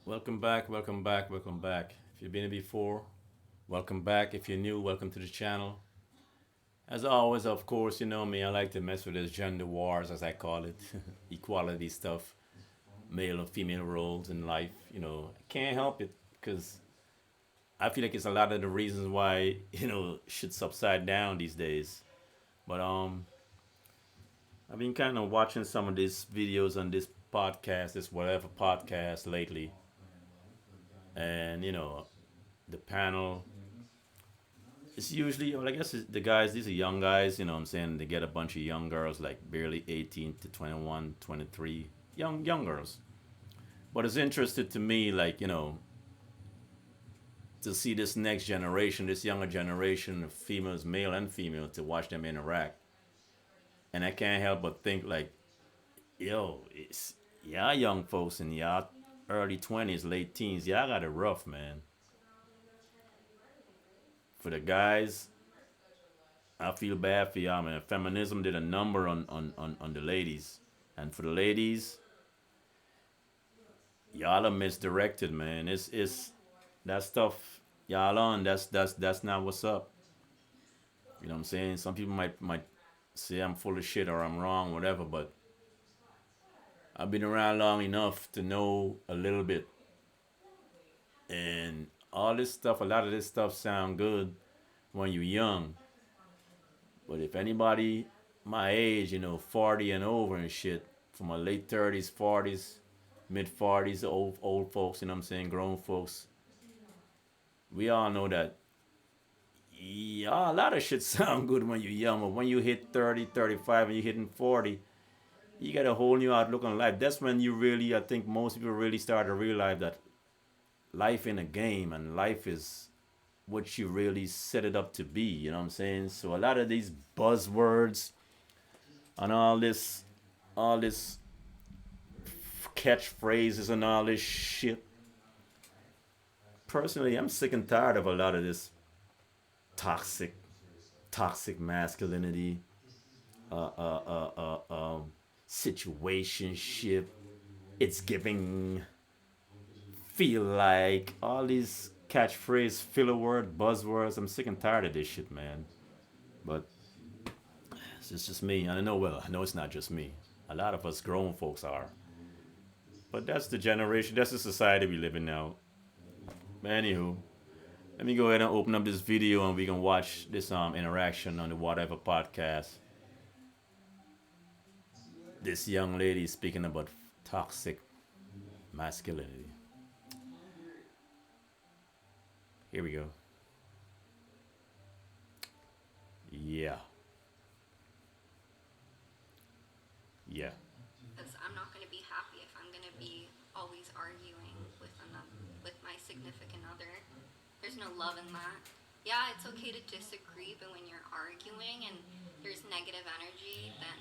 Welcome back, welcome back, welcome back. If you've been here before, welcome back. If you're new, welcome to the channel. As always, of course, you know me, I like to mess with this gender wars, as I call it, equality stuff, male and female roles in life. I can't help it because I feel like it's a lot of the reasons why, shit's upside down these days. But I've been kind of watching some of these videos on this podcast, this whatever podcast lately, and the panel. It's usually, well, I guess the guys, these are young guys, what I'm saying? They get a bunch of young girls, like barely 18 to 21, 23, young girls. But it's interesting to me, like, to see this next generation, this younger generation of females, male and female, to watch them interact. And I can't help but think, like, it's, y'all young folks in y'all early 20s, late teens, y'all got it rough, man. For the guys, I feel bad for y'all, man. Feminism did a number on the ladies. And for the ladies, y'all are misdirected, man. It's that stuff y'all on, that's not what's up. You know what I'm saying? Some people might say I'm full of shit or I'm wrong, whatever, but I've been around long enough to know a little bit. And all this stuff, a lot of this stuff sound good when you're young. But if anybody my age, 40 and over and shit, from my late 30s, 40s, mid 40s, old folks, you know what I'm saying, grown folks, we all know that yeah, a lot of shit sound good when you're young, but when you hit 30, 35, and you're hitting 40, you get a whole new outlook on life. That's when you really, I think most people really start to realize that life in a game and life is what you really set it up to be, you know what I'm saying? So a lot of these buzzwords and all this catchphrases and all this shit. Personally, I'm sick and tired of a lot of this toxic, toxic masculinity, situationship. It's giving, feel like all these catchphrase, filler word, buzzwords. I'm sick and tired of this shit, man. But it's just me. And I know, well, I know it's not just me. A lot of us grown folks are. But that's the generation, that's the society we live in now. But anywho, let me go ahead and open up this video and we can watch this interaction on the whatever podcast. This young lady is speaking about toxic masculinity. Here we go. Yeah. Yeah. Because I'm not going to be happy if I'm going to be always arguing with my significant other. There's no love in that. Yeah, it's okay to disagree, but when you're arguing and there's negative energy, then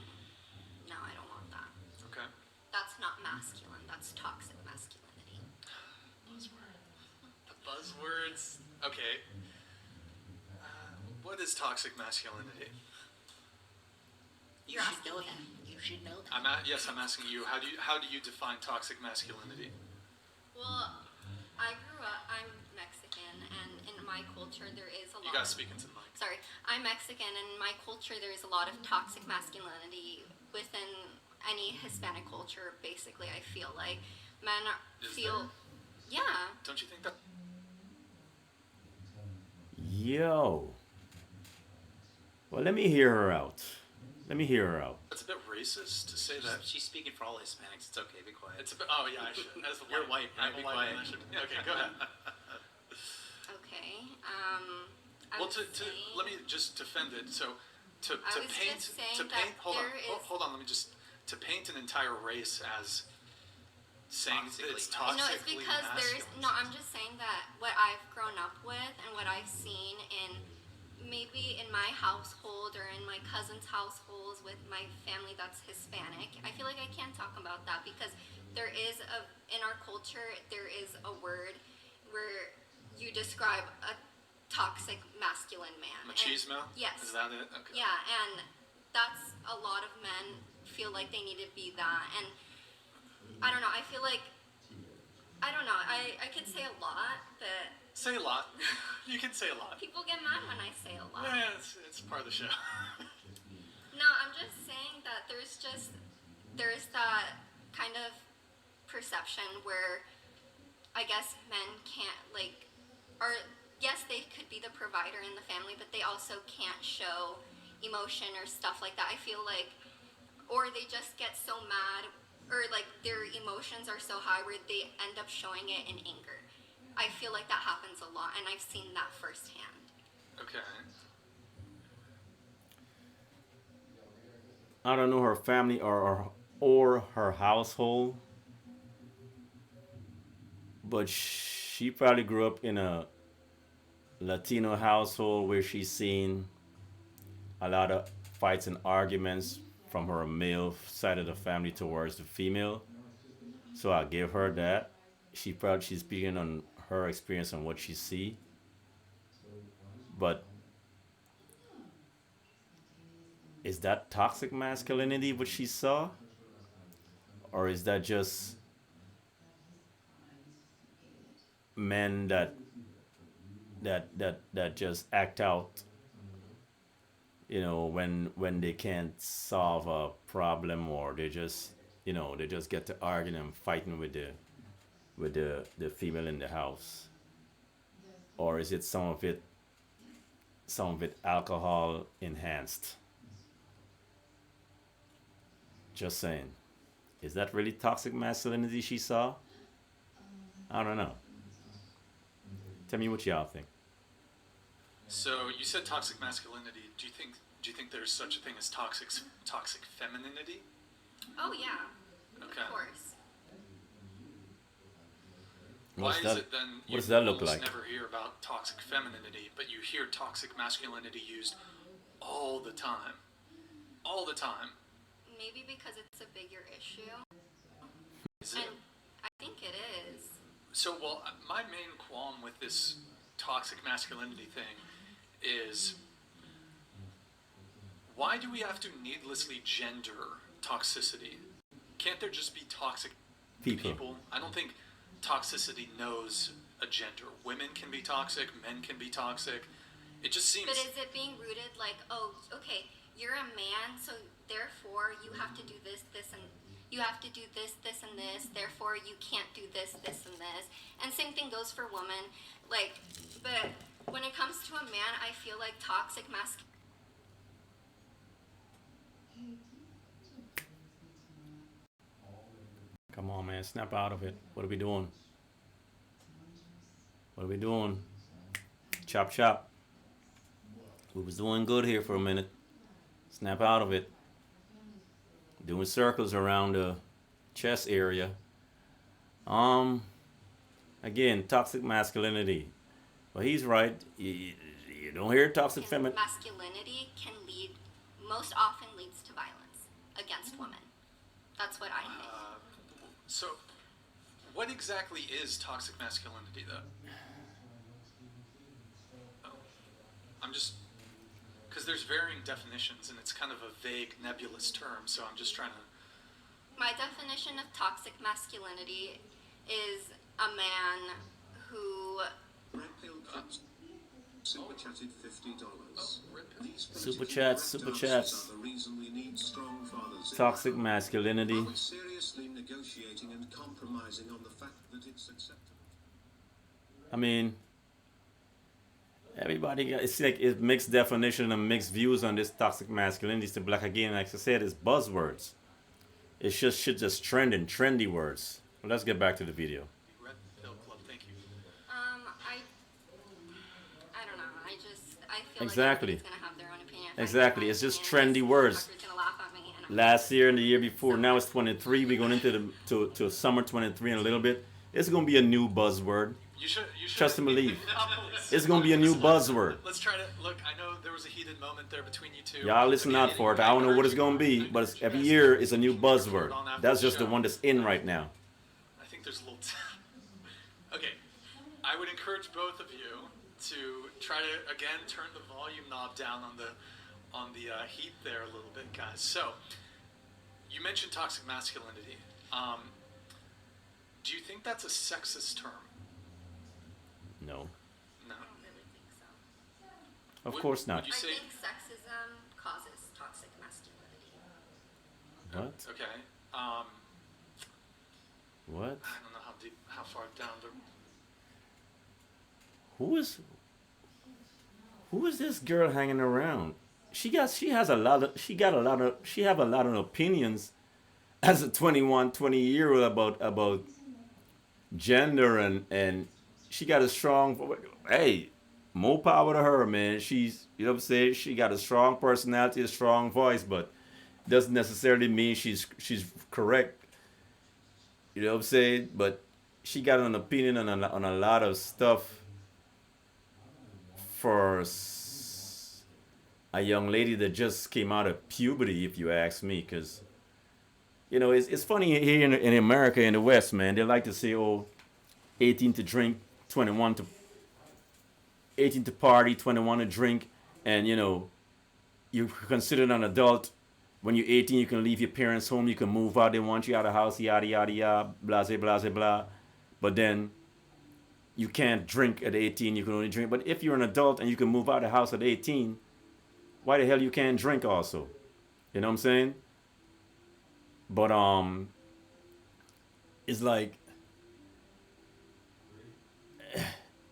no, I don't want that. Okay. That's not masculine. That's toxic masculinity. Buzzword. The buzzwords. Okay. What is toxic masculinity? You're asking me. You should know that. Yes, I'm asking you. How do you define toxic masculinity? Well, I'm Mexican, and in my culture there is a lot. You gotta speak into the mic. Sorry, I'm Mexican, and in my culture there is a lot of toxic masculinity within any Hispanic culture. Basically, I feel like men feel. Yeah. Don't you think that? Yo. Well, let me hear her out. Let me hear her out. It's a bit racist to say that. She's speaking for all Hispanics. It's okay. Be quiet. It's a bit. Oh yeah, I should. As a You're white, right? I'm a Be white quiet. man, I should. Okay, go ahead. Okay. Well, let me just defend it. So, to I was paint just saying to paint. that Hold on, there is- hold on. Let me just to paint an entire race as saying that it's toxically No, it's because there's masculine. no. I'm just saying that what I've grown up with and what I've seen in maybe in my household or in my cousin's households with my family that's Hispanic. I feel like I can't talk about that because there is in our culture there is a word where you describe a toxic masculine man. Machismo? Yes. Is that it? Okay. Yeah, and that's a lot of men feel like they need to be that, and I don't know. I feel like I don't know. I could say a lot, but Say a lot. You can say a lot. people get mad when I say a lot. Yeah, it's part of the show. No, I'm just saying that there's that kind of perception where I guess men can't like, or yes, they could be the provider in the family, but they also can't show emotion or stuff like that. I feel like, or they just get so mad, or like their emotions are so high where they end up showing it in anger. I feel like that happens a lot, and I've seen that firsthand. Okay. I don't know her family or her household, but she probably grew up in a Latino household where she's seen a lot of fights and arguments from her male side of the family towards the female. So I give her that. She's speaking on her experience and what she see. But is that toxic masculinity what she saw? Or is that just men that just act out, when they can't solve a problem, or they just get to arguing and fighting with the female in the house? Or is it some of it alcohol enhanced? Just saying. Is that really toxic masculinity she saw? I don't know. Tell me what y'all think. So you said toxic masculinity. Do you think there's such a thing as toxic femininity? Oh yeah, Okay. of course. Why What's is that? it then What does that look almost like? never hear about toxic femininity, but you hear toxic masculinity used all the time? All the time. Maybe because it's a bigger issue, Is it? and I think it is. So, well, my main qualm with this toxic masculinity thing is why do we have to needlessly gender toxicity? Can't there just be toxic people? I don't think toxicity knows a gender. Women can be toxic, men can be toxic. It just seems. But is it being rooted like, oh, okay, you're a man, so therefore you have to do this, this, and you have to do this, this, and this. Therefore, you can't do this, this, and this. And same thing goes for women. Like, but when it comes to a man, I feel like toxic masculinity. Come on, man. Snap out of it. What are we doing? What are we doing? Chop, chop. We was doing good here for a minute. Snap out of it. Doing circles around the chest area. Again, toxic masculinity. Well, he's right. You don't hear toxic feminine. Masculinity can lead, most often leads to violence against women. That's what I think. So, what exactly is toxic masculinity, though? Oh, I'm just. Because there's varying definitions, and it's kind of a vague, nebulous term, so I'm just trying to. My definition of toxic masculinity is a man who Red Pill Cups super chatted $50. These Super political chats, super breakdances chats. are the reason we need strong fathers in Toxic the home. masculinity. Are we seriously negotiating and compromising on the fact that it's acceptable? I mean, everybody got, it's like it's mixed definition and mixed views on this toxic masculinity. So, like again, like I said, it's buzzwords. It's just shit, just trendy words. Well, let's get back to the video. Red Pill Club, thank you. I don't know. I feel Exactly. like everybody's gonna have their own opinion. If I Exactly. have my It's just opinion, trendy this words. motherfucker's gonna laugh at me, and I'm Last year and the year before, now it's 23. We're going into to summer 23 in a little bit. It's gonna be a new buzzword. You should. Trust and believe. Please. It's gonna be a new buzzword. Let's try to look. I know there was a heated moment there between you two. Y'all listen out for it. I don't know what it's gonna be, but every year is a new buzzword. That's just the one that's in right now. I think there's a little. Okay, I would encourage both of you to try to again turn the volume knob down on the heat there a little bit, guys. So, you mentioned toxic masculinity. Do you think that's a sexist term? No, No. I don't really think so. of Would- course not. would you I say- think sexism causes toxic masculinity. What? Okay. What? I don't know how far down the. Who is this girl hanging around? She have a lot of opinions as a 21, 20-year-old about gender, and she got a strong, hey, more power to her, man. She's, you know what I'm saying? She got a strong personality, a strong voice, but doesn't necessarily mean she's correct. You know what I'm saying? But she got an opinion on a lot of stuff for a young lady that just came out of puberty, if you ask me. Because, you know, it's funny here in America, in the West, man. They like to say, oh, 18 to drink, 21 to 18 to party, 21 to drink, and you know, you're considered an adult. When you're 18, you can leave your parents' home, you can move out, they want you out of the house, yada yada yada, blah blah blah blah. But then you can't drink at 18, you can only drink. But if you're an adult and you can move out of the house at 18, why the hell you can't drink also? You know what I'm saying? But it's like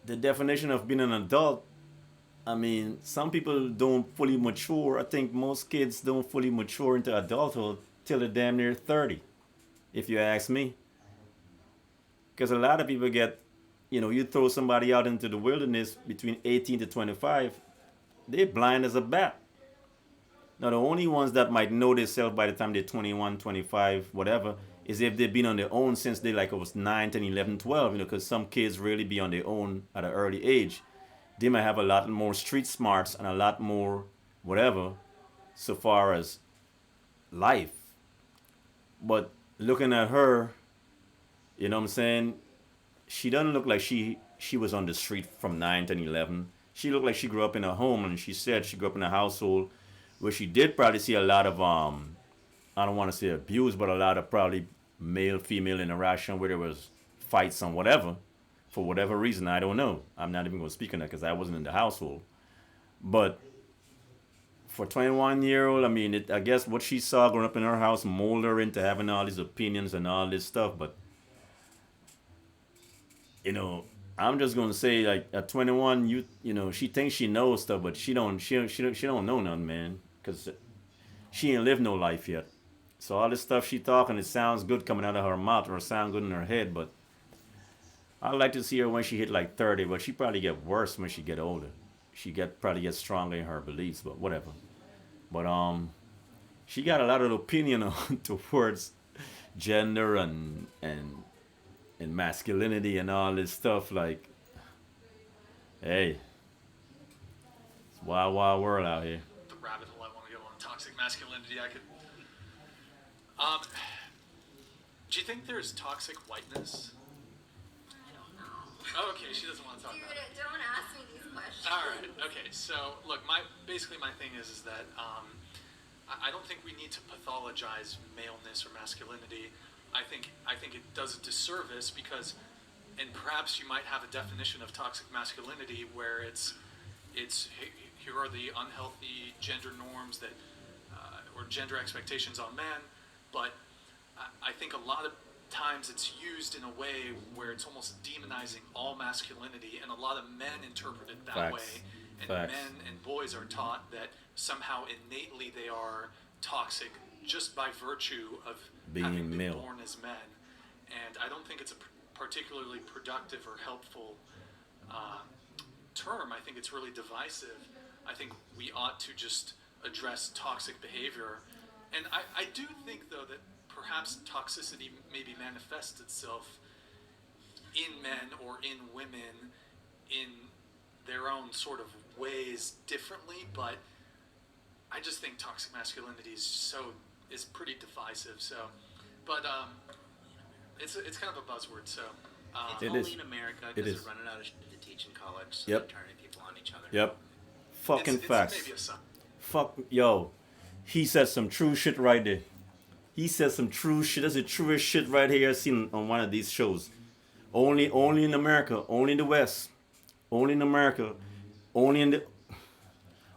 the definition of being an adult. I mean, some people don't fully mature. I think most kids don't fully mature into adulthood till they're damn near 30, if you ask me. Because a lot of people get, you know, you throw somebody out into the wilderness between 18 to 25, they're blind as a bat. Now, the only ones that might know themselves by the time they're 21, 25, whatever, is if they've been on their own since they like it was 9, 10, 11, 12, you know, because some kids really be on their own at an early age. They might have a lot more street smarts and a lot more whatever so far as life. But looking at her, you know what I'm saying, she doesn't look like she was on the street from 9, 10, 11. She looked like she grew up in a home, and she said she grew up in a household where she did probably see a lot of, I don't want to say abuse, but a lot of probably male-female interaction where there was fights and whatever. For whatever reason, I don't know. I'm not even going to speak on that because I wasn't in the household. But for 21-year-old, I mean, I guess what she saw growing up in her house molded her into having all these opinions and all this stuff. But, you know, I'm just going to say, like, at 21, you know, she thinks she knows stuff, but she don't know nothing, man. Because she ain't lived no life yet. So all this stuff she talking, it sounds good coming out of her mouth or sound good in her head, but I'd like to see her when she hit like 30, but she probably get worse when she get older. She probably get stronger in her beliefs, but whatever. But she got a lot of opinion on towards gender and masculinity and all this stuff. Like, hey, it's wild, wild world out here. The rabbit hole I want to go on toxic masculinity. I could. Do you think there's toxic whiteness? I don't know. Oh, okay, she doesn't want to talk Dude, about it. don't ask me these questions. All right. Okay. So, look, my thing is that I don't think we need to pathologize maleness or masculinity. I think it does a disservice because, and perhaps you might have a definition of toxic masculinity where it's here are the unhealthy gender norms that or gender expectations on men, but I think a lot of times it's used in a way where it's almost demonizing all masculinity, and a lot of men interpret it that Facts. way, and Facts. men and boys are taught that somehow innately they are toxic just by virtue of Being having been male. born as men. And I don't think it's a particularly productive or helpful term. I think it's really divisive. I think we ought to just address toxic behavior. And I do think, though, that perhaps toxicity maybe manifests itself in men or in women in their own sort of ways differently, but I just think toxic masculinity is pretty divisive. So, but it's kind of a buzzword. So It's It only is. in America It because is. they're running out of shit to teach in college, so Yep. they're turning people on each other. Yep. Fucking it's facts. maybe a sign. Fuck, yo. He said some true shit right there. He says some true shit. That's the truest shit right here I've seen on one of these shows. Only in America, only in the West, only in America, only in the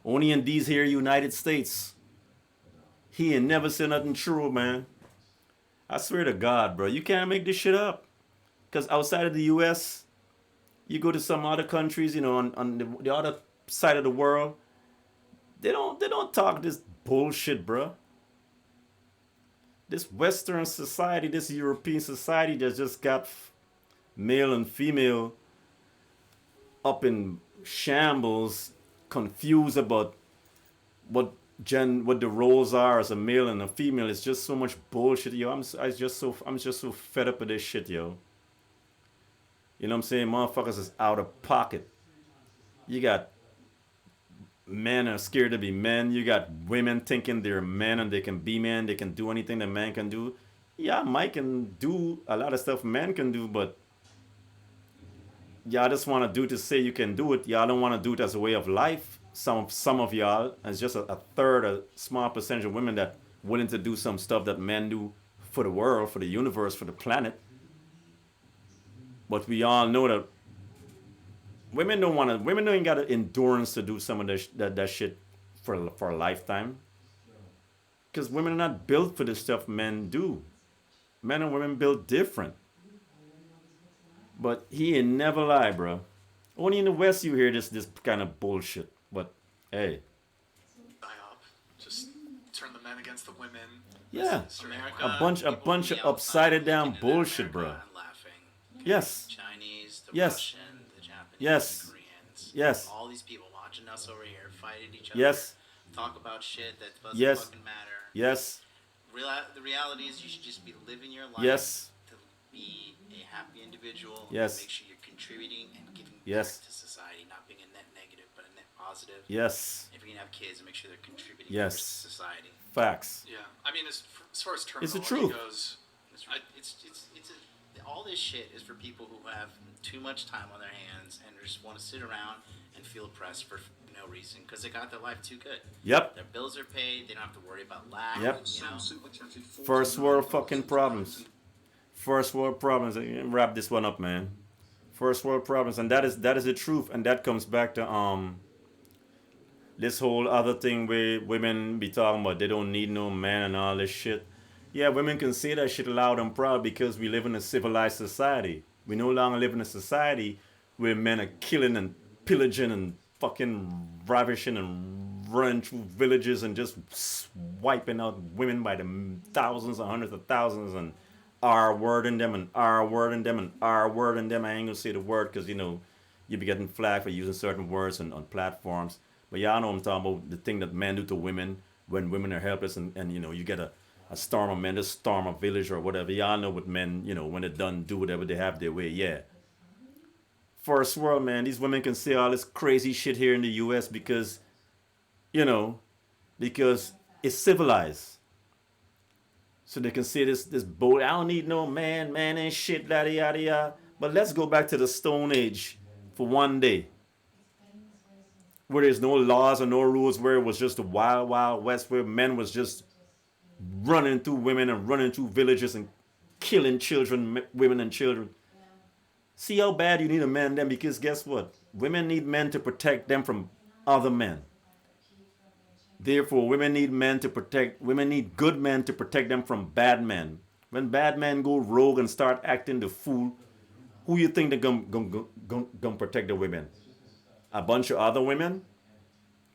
only in these here United States. He ain't never said nothing true, man. I swear to God, bro, you can't make this shit up. Cause outside of the U.S., you go to some other countries, you know, on the other side of the world, they don't talk this bullshit, bro. This Western society, this European society that just got male and female up in shambles, confused about what what the roles are as a male and a female. It's just so much bullshit, yo. I'm just so fed up with this shit, yo. You know what I'm saying? Motherfuckers is out of pocket. You got men are scared to be men. You got women thinking they're men and they can be men. They can do anything that man can do. Yeah, Mike can do a lot of stuff men can do, but y'all just want to do it to say you can do it. Y'all don't want to do it as a way of life. Some of y'all, and it's just a third, a small percentage of women that willing to do some stuff that men do for the world, for the universe, for the planet. But we all know that women don't want to. Women don't got the endurance to do some of that shit for a lifetime. Because women are not built for the stuff men do. Men and women built different. But he ain't never lie, bro. Only in the West you hear this kind of bullshit. But hey, Psyop. Just turn the men against the women. yeah, America, a bunch people of from the upside outside down looking in bullshit, America bro. and laughing. Yes, Chinese, the Yes. Russian, the Japanese, Yes. the Koreans. Yes. All these people watching us over here fighting each other. Yes. Talk about shit that doesn't Yes. fucking matter. yes, The reality is you should just be living your life yes, to be a happy individual. Yes. Make sure you're contributing and giving Yes. back to society, not being a net negative, but a net positive. yes, If you're gonna have kids, make sure they're contributing Yes. to society. facts. Yeah, I mean, as far as It's the terminology truth. goes, I, All this shit is for people who have too much time on their hands and just want to sit around and feel oppressed for no reason because they got their life too good. Yep. Their bills are paid. They don't have to worry about lack. Yep. You know? First world fucking problems. First world problems. Wrap this one up, man. First world problems, and that is the truth, and that comes back to this whole other thing where women be talking about they don't need no man and all this shit. Yeah, women can say that shit loud and proud because we live in a civilized society. We no longer live in a society where men are killing and pillaging and fucking ravishing and running through villages and just wiping out women by the thousands and hundreds of thousands and R-wording them and R-wording them and R-wording them. I ain't gonna say the word because, you know, you be getting flagged for using certain words on platforms. But y'all know what I'm talking about, the thing that men do to women when women are helpless and you know, you get a storm of men, just storm a village or whatever. Y'all know what men, you know, when they're done, do whatever they have their way, yeah. First world, man, these women can say all this crazy shit here in the U.S. because, you know, because it's civilized. So they can say this bold, I don't need no man ain't shit, yada yada yada. But let's go back to the Stone Age for one day, where there's no laws or no rules, where it was just the wild, wild west, where men was just running through women and running through villages and killing children, women and children. See how bad you need a man then, because guess what? Women need men to protect them from other men. Therefore, women need good men to protect them from bad men. When bad men go rogue and start acting the fool, who you think they're gonna protect the women? A bunch of other women?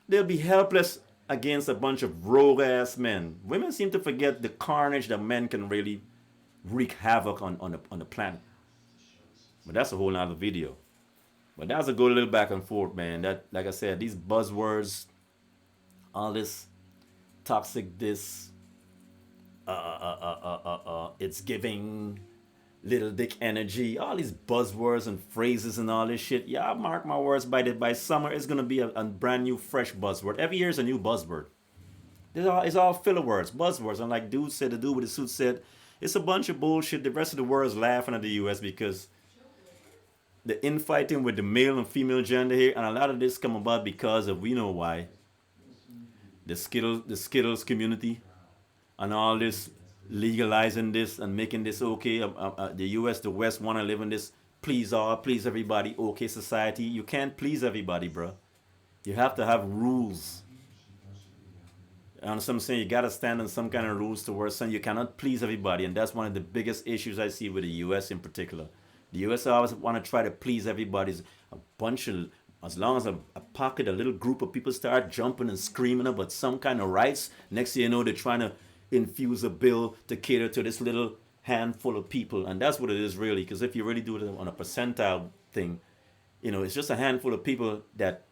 They'll be helpless against a bunch of rogue ass men. Women seem to forget the carnage that men can really wreak havoc on the planet. But that's a whole nother video. But that's a good little back and forth, man. That, like I said, these buzzwords, all this toxic, this it's giving little dick energy, all these buzzwords and phrases and all this shit. Yeah, mark my words, by summer it's gonna be a brand new fresh buzzword. Every year is a new buzzword. It's all filler words, buzzwords. And like dude said, the dude with the suit said, it's a bunch of bullshit. The rest of the world is laughing at the US because the infighting with the male and female gender here, and a lot of this come about because of, we know why, the Skittles community and all this legalizing this and making this okay. The U.S., the West want to live in this please all, please everybody, okay society. You can't please everybody, bro. You have to have rules. And some saying you gotta stand on some kind of rules to work. Son, you cannot please everybody, and that's one of the biggest issues I see with the U.S. in particular. The U.S. always want to try to please everybody. A bunch of, as long as a pocket, a little group of people start jumping and screaming about some kind of rights, next thing you know, they're trying to infuse a bill to cater to this little handful of people, and that's what it is really. Because if you really do it on a percentile thing, it's just a handful of people that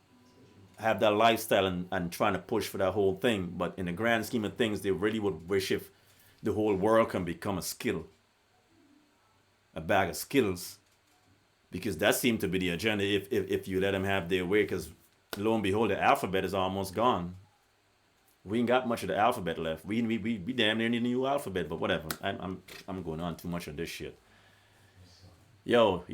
have that lifestyle and trying to push for that whole thing. But in the grand scheme of things, they really would wish if the whole world can become a bag of skills, because that seemed to be the agenda if you let them have their way. Because lo and behold, the alphabet is almost gone. We ain't got much of the alphabet left. We damn near need a new alphabet, but whatever. I'm going on too much on this shit. Yo.